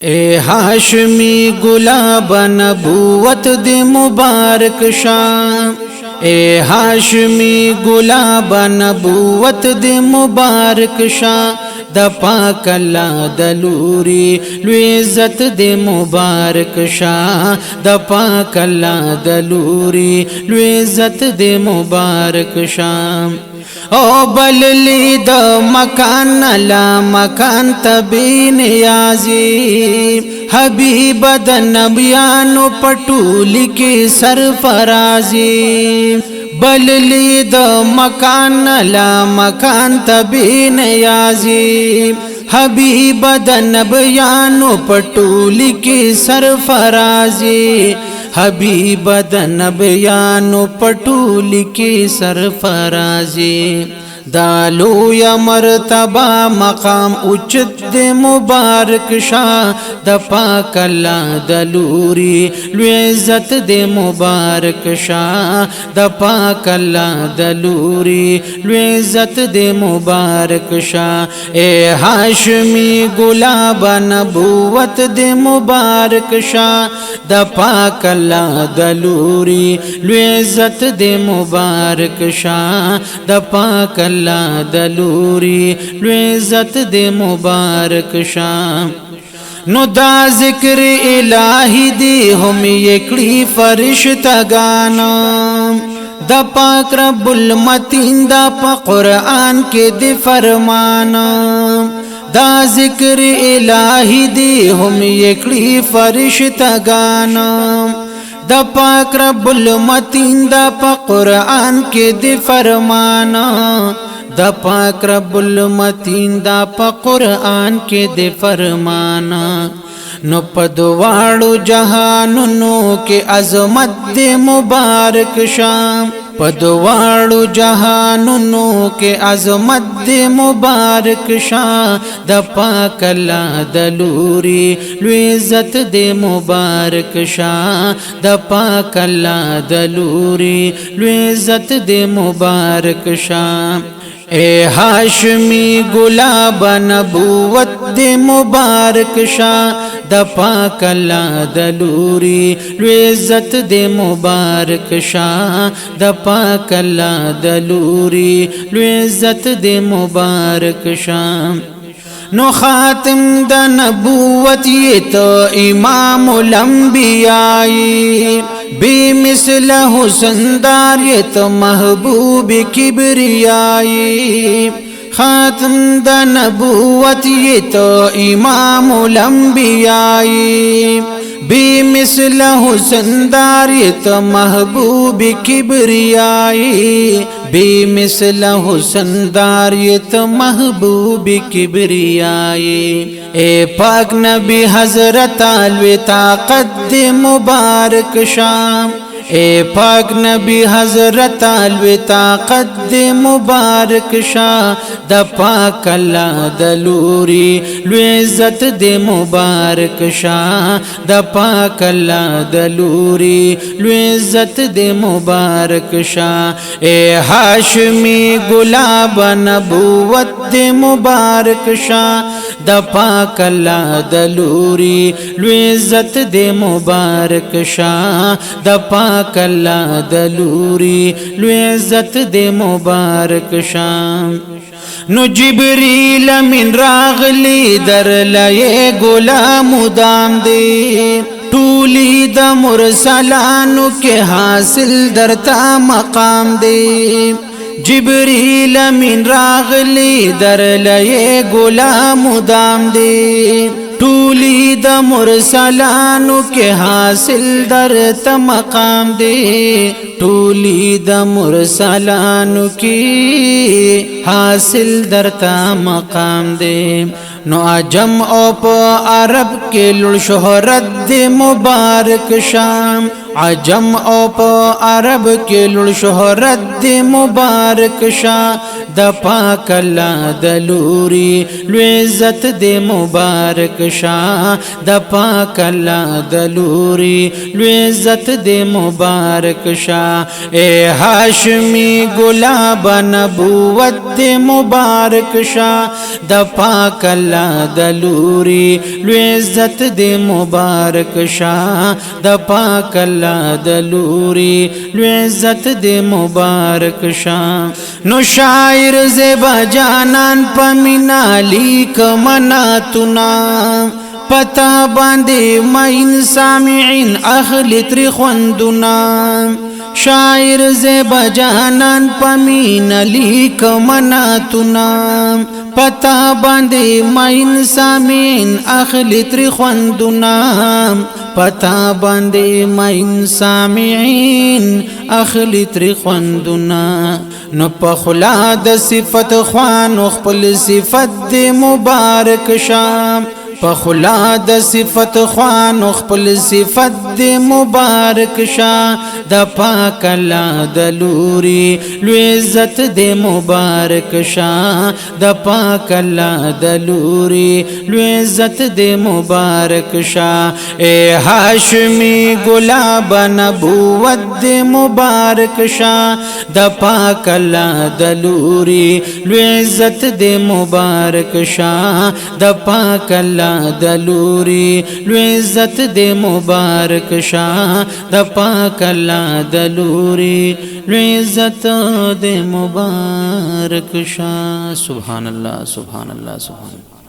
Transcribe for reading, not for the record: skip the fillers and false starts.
ए हाशमी गुलाब नबूवत दे मुबारक शाम। ए हाशमी गुलाब नबूवत दे मुबारक शाम। द पाक अल्लाह दलूरी इज़्ज़त दे मुबारक शाह। द पाक अल्लाह दलूरी इज़्ज़त दे मुबारक शाम। ओ बलली द मकान ला मकान तबी नियाजी हबीब द नबियानो पटूली के सरफराजी। बलली द मकान ला मकान तबी नियाजी हबीब द नबियानो पटूली के सरफराजी। हबीब द नबियानो पटूली के सरफराजी। दालो या मर्तबा मकाम उचित दे मुबारक शाह। द पाक अल्लाह दलूरी इज़्ज़त दे मुबारक शाह। द पाक अल्लाह दलूरी इज़्ज़त दे मुबारक शाह। ए हाशमी गुलाब नबूवत दे मुबारक शाह। द पाक अल्लाह दलूरी इज़्ज़त दे मुबारक शाह। द पाक अल्लाह दलूरी इज़्ज़त दे मुबारक शाम। नु दा ज़िक्र इलाही दी हम एकड़ी फरिश्तगाना। द पाक रब्बुल मतीन दा पा कुरान के दे फरमाना। दा ज़िक्र इलाही दी हम एकड़ी फरिश्तगाना। द पाक रब्बुल मतीन दा पा कुरान के दे फरमाना। द पाक रब्बुल मतीन दा पा कुरान के दे फरमाना। नो पदवाड़ो जहानुनो के अज़मत दे मुबारक शाम। पदवाड़ो जहानुनो के अज़मत दे मुबारक शाह। द पाक अल्लाह दलूरी इज़्ज़त दे मुबारक शाह। द पाक अल्लाह दलूरी इज़्ज़त दे मुबारक शाह। ए हाशमी गुलाब नबूवत दे मुबारक शाह। द पाक अल्लाह दलूरी इज़्ज़त दे मुबारक शाह। द पाक अल्लाह दलूरी इज़्ज़त दे मुबारक शाह। नो खातिम द नबूवत ये तो इमामुल अंबियाई बेमिसल हुस्नदार ये तो महबूब किबरियाई। खातिम द नबूवत ये तो इमामुल अंबियाई बेमिसल हुस्नदार ये तो महबूब किबरियाई। बेमिसल हुस्नदार ये तो महबूब किबरियाई। ए पाक नबी हजरत आलवे ताकत दे मुबारक शाम। ए पाक नबी हजरत आलवे ताकत दे मुबारक शाह। द पाक अल्लाह दलूरी इज़्ज़त दे मुबारक शाह। द पाक अल्लाह दलूरी इज़्ज़त दे मुबारक शाह। ए हाशमी गुलाब नबूवत दे मुबारक शाह। द पाक अल्लाह दलूरी इज़्ज़त दे मुबारक शाह। द पाक अल्लाह दलूरी इज़्ज़त दे मुबारक शाम। नु जिब्रील मिन रागली दर लये गुलाम दाम दे टूली द मुरसलानु के हासिल दरता मकाम दे। जिब्रील मिन रागली दर लये गुलाम दाम दे टूली द मुरसलानु के हासिल दर मकाम दे। टूली द मुरसलानु की हासिल दर मकाम दे। नो अजम ओप अरब के लुड़ शोहरत दे मुबारक शाम। عجم او په عرب کې لوړ شهرت دې مبارک شاه د پاک الله د لوري لوی عزت دې مبارک شاه د پاک الله د لوري لوی عزت دې مبارک شاه اے هاشمی گلاب نبوت دې مبارک شاه د پاک الله د لوري لوی عزت دې مبارک شاه د پاک الله د لوري لوی عزت دې مبارک شاه نو شاعر زیبا جانان پمینا لیک مناتنا پتا باندې مین سامعين اخلی تر خوندنا شاعر زیبا جانان پمین لیک مناتنا پتا باندې مین سامعين اخلی تر خوندنا پتا باندې مین سامعين اخلی تر خوندنا نو په خلا د صفت خوان خپل صفت دې مبارک شام په خلا د صفت خوان خپل صفت دې مبارک شاه د پاک الله د لوري لوی عزت دې مبارک شاه د پاک الله د لوري لوی عزت دې مبارک شاه اے هاشمی گلاب نبوت دې مبارک شاه د پاک الله د لوري لوی عزت دې مبارک شاه د پاک الله د لوري لوی عزت دې مبارک شاه د پاک الله د لوري لوی عزت دې مبارک شاه سبحان الله سبحان الله سبحان الله